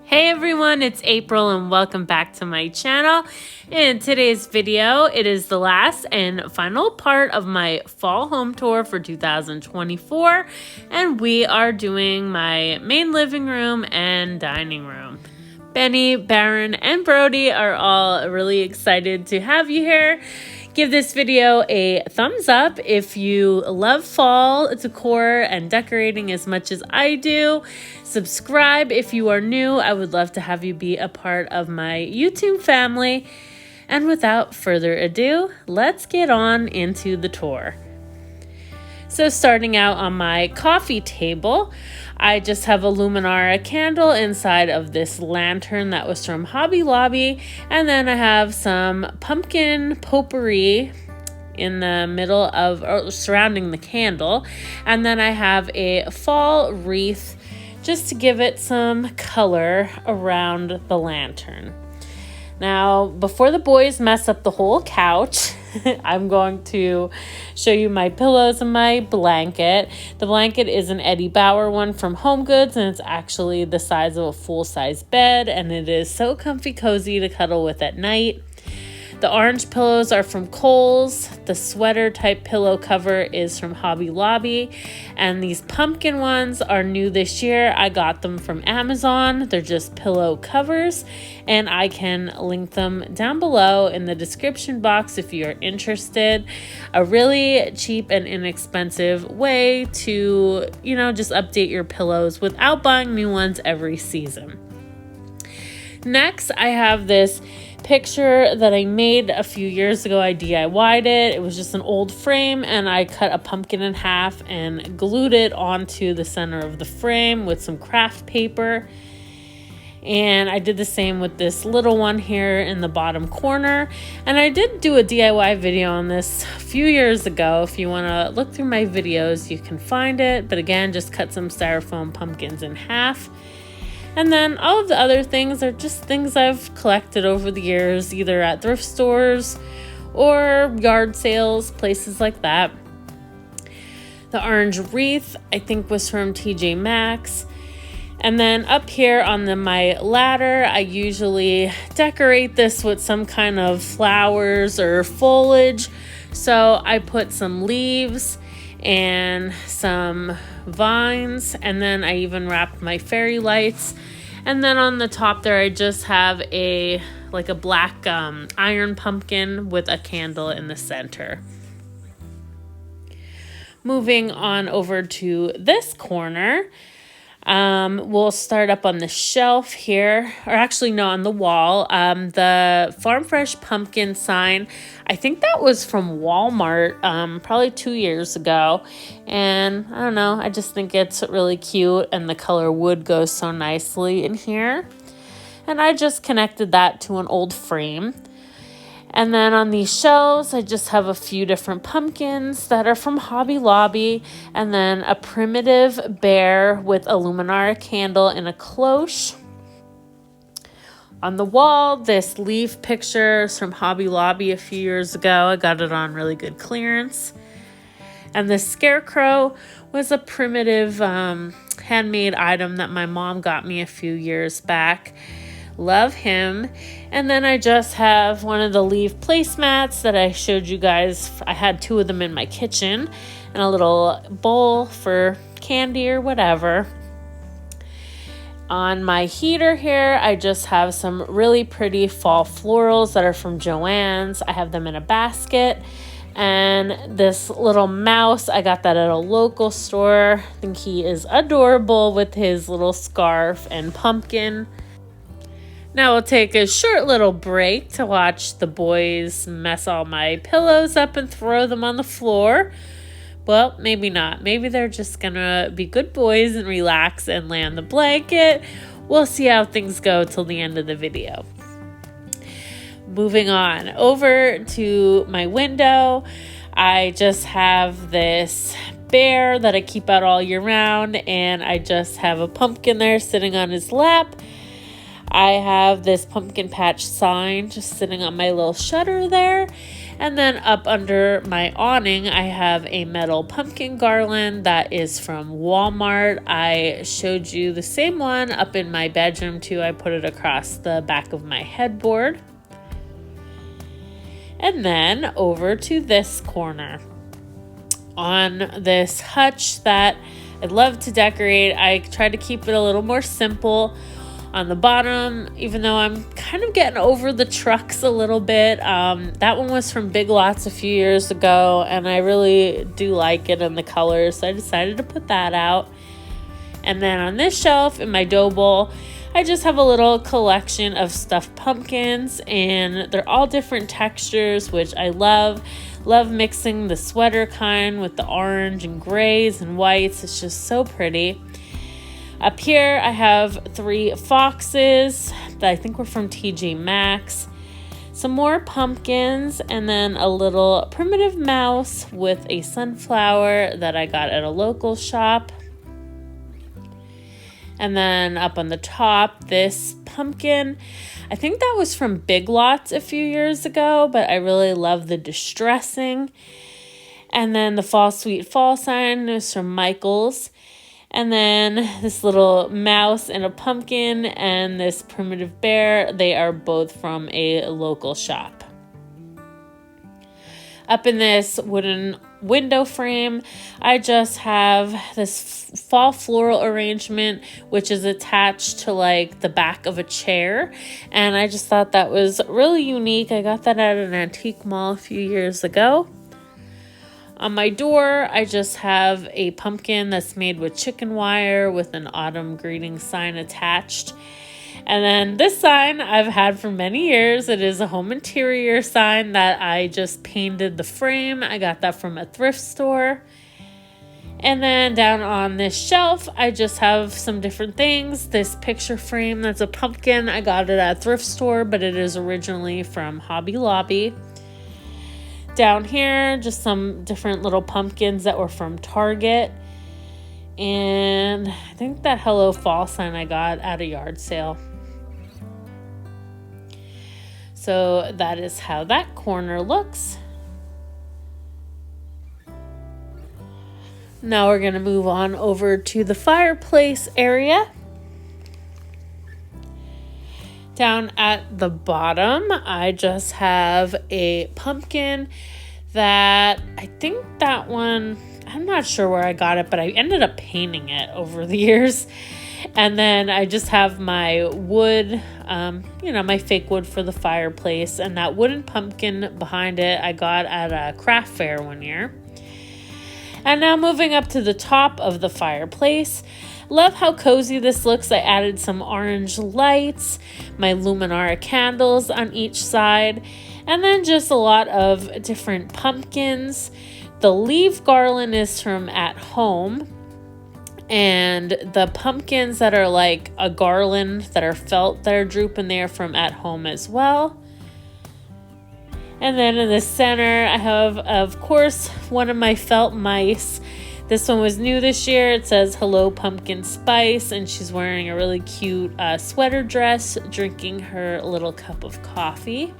Hey everyone, it's April and welcome back to my channel. In today's video, it is the last and final part of my fall home tour for 2024, and we are doing my main living room and dining room. Benny, Baron, and Brody are all really excited to have you here. Give this video a thumbs up if you love fall decor and decorating as much as I do. Subscribe if you are new. I would love to have you be a part of my YouTube family. And without further ado, let's get on into the tour. So starting out on my coffee table, I just have a Luminara candle inside of this lantern that was from Hobby Lobby. And then I have some pumpkin potpourri in the middle of, or surrounding the candle. And then I have a fall wreath just to give it some color around the lantern. Now, before the boys mess up the whole couch, I'm going to show you my pillows and my blanket. The blanket is an Eddie Bauer one from Home Goods, and it's actually the size of a full-size bed, and it is so comfy cozy to cuddle with at night. The orange pillows are from Kohl's. The sweater type pillow cover is from Hobby Lobby. And these pumpkin ones are new this year. I got them from Amazon. They're just pillow covers. And I can link them down below in the description box if you're interested. A really cheap and inexpensive way to, just update your pillows without buying new ones every season. Next, I have this picture that I made a few years ago. I DIY'd it. It was just an old frame, and I cut a pumpkin in half and glued it onto the center of the frame with some craft paper. And I did the same with this little one here in the bottom corner. And I did do a DIY video on this a few years ago. If you want to look through my videos, you can find it. But again, just cut some styrofoam pumpkins in half. And then all of the other things are just things I've collected over the years, either at thrift stores or yard sales, places like that. The orange wreath, I think, was from TJ Maxx. And then up here on my ladder, I usually decorate this with some kind of flowers or foliage. So I put some leaves and some vines, and then I even wrapped my fairy lights. And then on the top there, I just have a black iron pumpkin with a candle in the center. Moving on over to this corner, we'll start up on the shelf here, or actually no, on the wall. The Farm Fresh pumpkin sign, I think that was from Walmart, probably 2 years ago. And I don't know, I just think it's really cute, and the color wood goes so nicely in here. And I just connected that to an old frame. And then on these shelves, I just have a few different pumpkins that are from Hobby Lobby, and then a primitive bear with a Luminara candle in a cloche. On the wall, this leaf picture is from Hobby Lobby a few years ago. I got it on really good clearance. And this scarecrow was a primitive handmade item that my mom got me a few years back. Love him. And then I just have one of the leaf placemats that I showed you guys. I had 2 of them in my kitchen, and a little bowl for candy or whatever. On my heater here, I just have some really pretty fall florals that are from Joann's. I have them in a basket. And this little mouse, I got that at a local store. I think he is adorable with his little scarf and pumpkin. Now we'll take a short little break to watch the boys mess all my pillows up and throw them on the floor. Well, maybe not. Maybe they're just gonna be good boys and relax and lay on the blanket. We'll see how things go till the end of the video. Moving on over to my window, I just have this bear that I keep out all year round, and I just have a pumpkin there sitting on his lap. I have this pumpkin patch sign just sitting on my little shutter there. And then up under my awning, I have a metal pumpkin garland that is from Walmart. I showed you the same one up in my bedroom too. I put it across the back of my headboard. And then over to this corner. On this hutch that I love to decorate, I try to keep it a little more simple. On the bottom, even though I'm kind of getting over the trucks a little bit, that one was from Big Lots a few years ago, and I really do like it in the colors, so I decided to put that out. And then on this shelf in my dough bowl, I just have a little collection of stuffed pumpkins, and they're all different textures, which I love. Love mixing the sweater kind with the orange and grays and whites. It's just so pretty. Up here, I have 3 foxes that I think were from TJ Maxx, some more pumpkins, and then a little primitive mouse with a sunflower that I got at a local shop. And then up on the top, this pumpkin, I think that was from Big Lots a few years ago, but I really love the distressing. And then the Fall Sweet Fall sign is from Michael's. And then this little mouse and a pumpkin and this primitive bear, they are both from a local shop. Up in this wooden window frame, I just have this fall floral arrangement, which is attached to like the back of a chair. And I just thought that was really unique. I got that at an antique mall a few years ago. On my door, I just have a pumpkin that's made with chicken wire with an autumn greeting sign attached. And then this sign I've had for many years. It is a home interior sign that I just painted the frame. I got that from a thrift store. And then down on this shelf, I just have some different things. This picture frame that's a pumpkin. I got it at a thrift store, but it is originally from Hobby Lobby. Down here, just some different little pumpkins that were from Target. And I think that Hello Fall sign I got at a yard sale. So that is how that corner looks. Now we're going to move on over to the fireplace area. Down at the bottom, I just have a pumpkin that I think that one, I'm not sure where I got it, but I ended up painting it over the years. And then I just have my wood, my fake wood for the fireplace. And that wooden pumpkin behind it, I got at a craft fair one year. And now moving up to the top of the fireplace. Love how cozy this looks. I added some orange lights, my Luminara candles on each side, and then just a lot of different pumpkins. The leaf garland is from At Home, and the pumpkins that are like a garland that are felt that are drooping there from At Home as well. And then in the center, I have, of course, one of my felt mice. This one was new this year. It says Hello Pumpkin Spice, and she's wearing a really cute sweater dress, drinking her little cup of coffee.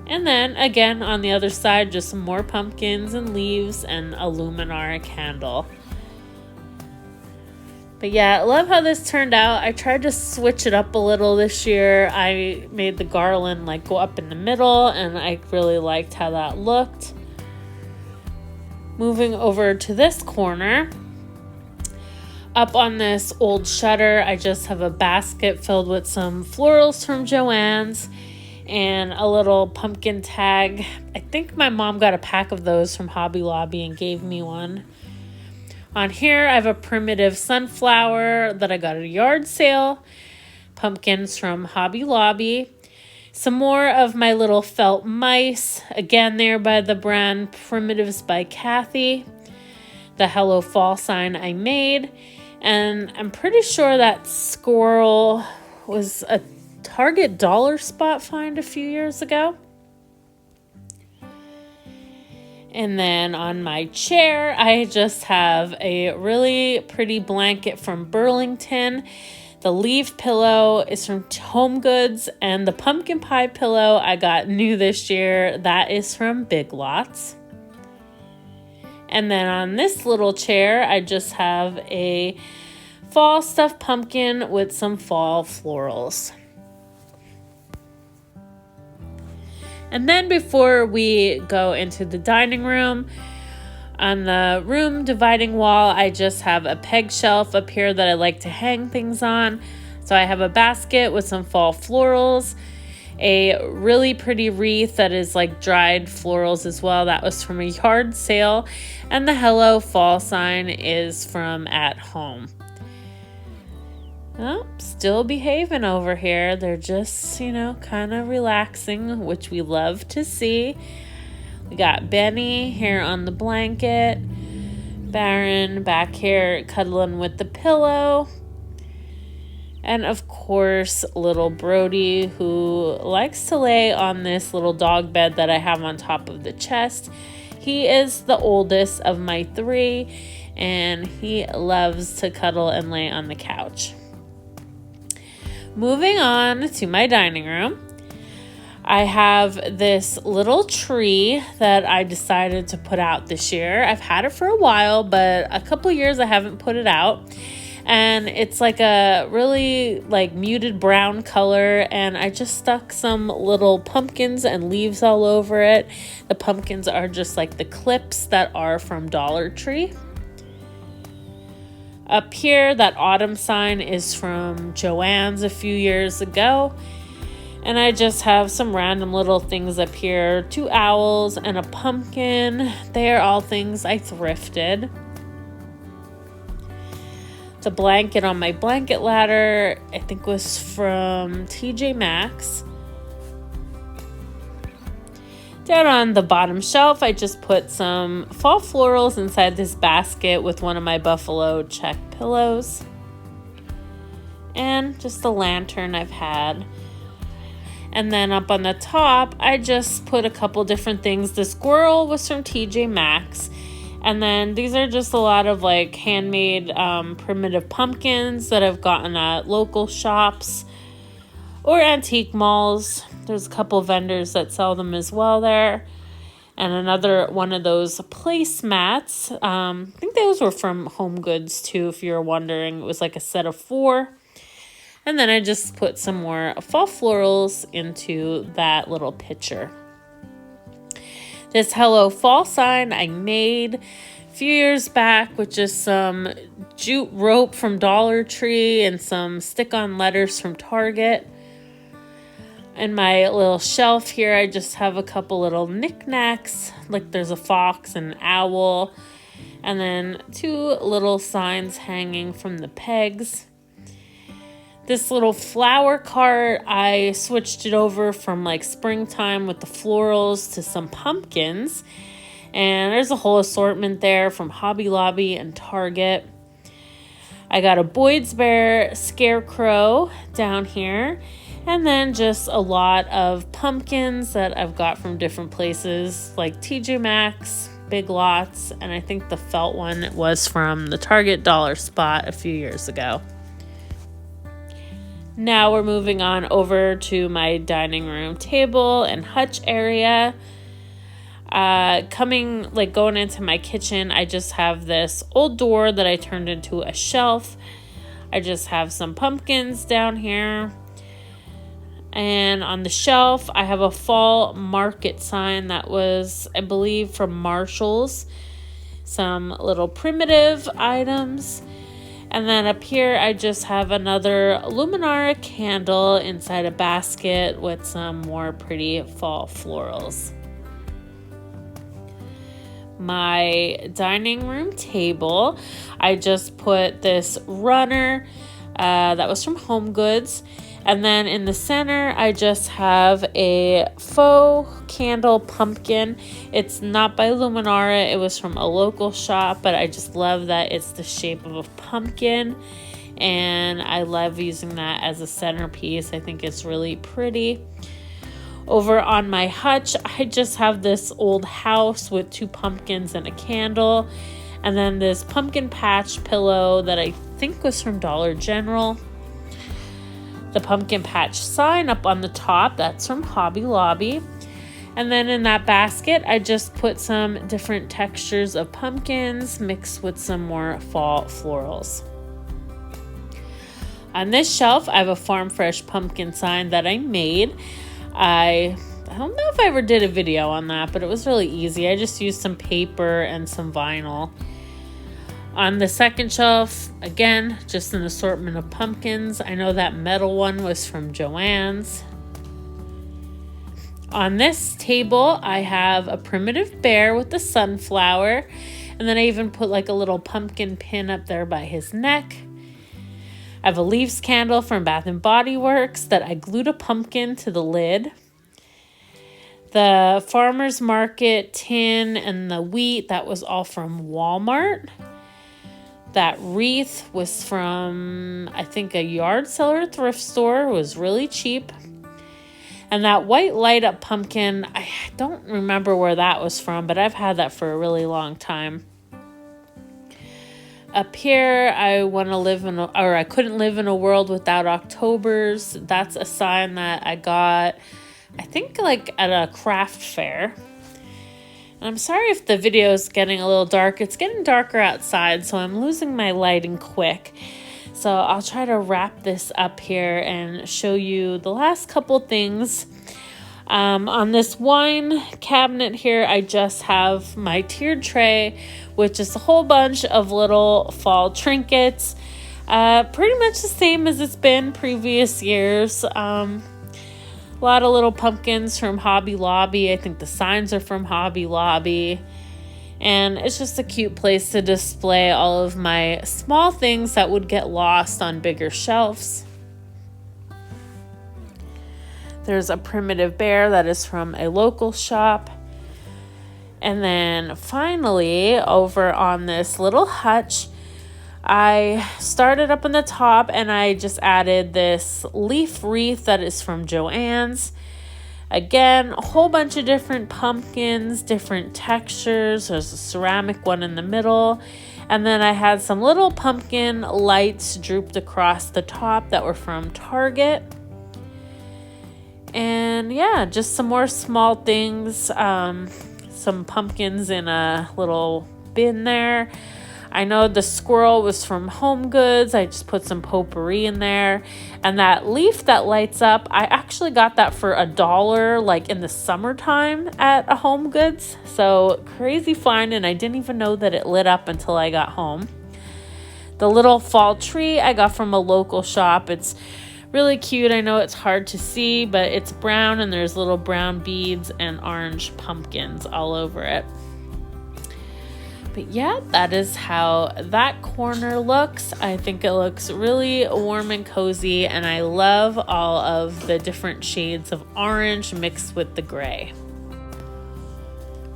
And then again on the other side, just some more pumpkins and leaves and a Luminara candle. But yeah, I love how this turned out. I tried to switch it up a little this year. I made the garland like go up in the middle, and I really liked how that looked. Moving over to this corner, up on this old shutter, I just have a basket filled with some florals from Joann's and a little pumpkin tag. I think my mom got a pack of those from Hobby Lobby and gave me one. On here, I have a primitive sunflower that I got at a yard sale, pumpkins from Hobby Lobby. Some more of my little felt mice, again there by the brand Primitives by Kathy. The Hello Fall sign I made. And I'm pretty sure that squirrel was a Target dollar spot find a few years ago. And then on my chair, I just have a really pretty blanket from Burlington The leaf pillow is from Home Goods, and the pumpkin pie pillow I got new this year. That is from Big Lots. And then on this little chair, I just have a fall stuffed pumpkin with some fall florals. And then before we go into the dining room, on the room dividing wall, I just have a peg shelf up here that I like to hang things on. So I have a basket with some fall florals, a really pretty wreath that is like dried florals as well. That was from a yard sale. And the Hello Fall sign is from At Home. Oh, still behaving over here. They're just, kind of relaxing, which we love to see. We got Benny here on the blanket. Baron back here cuddling with the pillow. And of course, little Brody, who likes to lay on this little dog bed that I have on top of the chest. He is the oldest of my 3, and he loves to cuddle and lay on the couch. Moving on to my dining room. I have this little tree that I decided to put out this year. I've had it for a while, but a couple years I haven't put it out. And it's like a really muted brown color, and I just stuck some little pumpkins and leaves all over it. The pumpkins are just like the clips that are from Dollar Tree. Up here, that autumn sign is from Joann's a few years ago. And I just have some random little things up here. 2 owls and a pumpkin. They are all things I thrifted. The blanket on my blanket ladder, I think was from TJ Maxx. Down on the bottom shelf, I just put some fall florals inside this basket with one of my buffalo check pillows. And just a lantern I've had. And then up on the top, I just put a couple different things. The squirrel was from TJ Maxx. And then these are just a lot of handmade primitive pumpkins that I've gotten at local shops or antique malls. There's a couple vendors that sell them as well there. And another one of those placemats. I think those were from Home Goods too, if you're wondering. It was like a set of 4. And then I just put some more fall florals into that little pitcher. This Hello Fall sign I made a few years back with just some jute rope from Dollar Tree and some stick-on letters from Target. In my little shelf here, I just have a couple little knickknacks. Like there's a fox and an owl. And then 2 little signs hanging from the pegs. This little flower cart, I switched it over from springtime with the florals to some pumpkins. And there's a whole assortment there from Hobby Lobby and Target. I got a Boyd's Bear scarecrow down here. And then just a lot of pumpkins that I've got from different places like TJ Maxx, Big Lots, and I think the felt one was from the Target dollar spot a few years ago. Now we're moving on over to my dining room table and hutch area. Going into my kitchen, I just have this old door that I turned into a shelf. I just have some pumpkins down here. And on the shelf, I have a fall market sign that was, I believe, from Marshall's. Some little primitive items. And then up here, I just have another Luminara candle inside a basket with some more pretty fall florals. My dining room table, I just put this runner that was from Home Goods. And then in the center, I just have a faux candle pumpkin. It's not by Luminara. It was from a local shop, but I just love that it's the shape of a pumpkin. And I love using that as a centerpiece. I think it's really pretty. Over on my hutch, I just have this old house with 2 pumpkins and a candle. And then this pumpkin patch pillow that I think was from Dollar General. the pumpkin patch sign up on the top. That's from Hobby Lobby. And then in that basket, I just put some different textures of pumpkins mixed with some more fall florals. On this shelf, I have a Farm Fresh pumpkin sign that I made. I don't know if I ever did a video on that, but it was really easy. I just used some paper and some vinyl. On the second shelf, again, just an assortment of pumpkins. I know that metal one was from Joann's. On this table, I have a primitive bear with the sunflower. And then I even put like a little pumpkin pin up there by his neck. I have a leaves candle from Bath & Body Works that I glued a pumpkin to the lid. The farmer's market tin and the wheat, that was all from Walmart. That wreath was from, I think, a yard seller thrift store. It was really cheap. And that white light up pumpkin, I don't remember where that was from, but I've had that for a really long time. Up here, I couldn't live in a world without Octobers. That's a sign that I got, I think, like at a craft fair. And I'm sorry if the video is getting a little dark. It's getting darker outside, so I'm losing my lighting quick. So I'll try to wrap this up here and show you the last couple things. On this wine cabinet here, I just have my tiered tray, which is a whole bunch of little fall trinkets. Pretty much the same as it's been previous years. A lot of little pumpkins from Hobby Lobby. I think the signs are from Hobby Lobby. And it's just a cute place to display all of my small things that would get lost on bigger shelves. There's a primitive bear that is from a local shop. And then finally, over on this little hutch, I started up in the top and I just added this leaf wreath that is from Joann's. Again, a whole bunch of different pumpkins, different textures. There's a ceramic one in the middle. And then I had some little pumpkin lights drooped across the top that were from Target. And yeah, just some more small things. Some pumpkins in a little bin there. I know the squirrel was from Home Goods. I just put some potpourri in there. And that leaf that lights up, I actually got that for $1 like in the summertime at a Home Goods. So crazy find, and I didn't even know that it lit up until I got home. The little fall tree I got from a local shop. It's really cute. I know it's hard to see, but it's brown and there's little brown beads and orange pumpkins all over it. But yeah, that is how that corner looks. I think it looks really warm and cozy, and I love all of the different shades of orange mixed with the gray.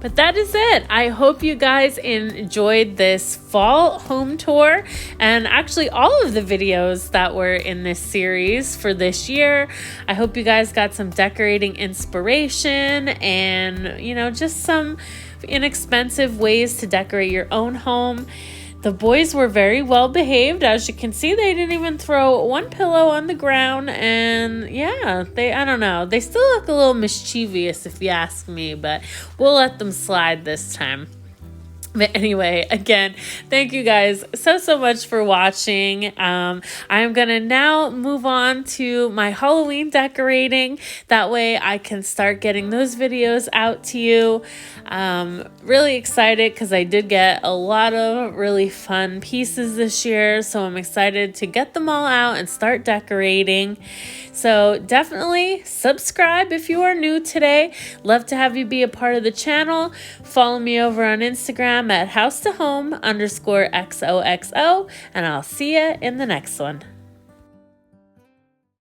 But that is it. I hope you guys enjoyed this fall home tour, and actually all of the videos that were in this series for this year. I hope you guys got some decorating inspiration and, you know, just some inexpensive ways to decorate your own home. The boys were very well behaved. As you can see, they didn't even throw one pillow on the ground. And yeah, I don't know. They still look a little mischievous if you ask me, but we'll let them slide this time. But anyway, again, thank you guys so much for watching. I'm going to now move on to my Halloween decorating. That way I can start getting those videos out to you. Really excited because I did get a lot of really fun pieces this year. So I'm excited to get them all out and start decorating. So definitely subscribe if you are new today. Love to have you be a part of the channel. Follow me over on Instagram at Housetohome_XOXO, and I'll see you in the next one.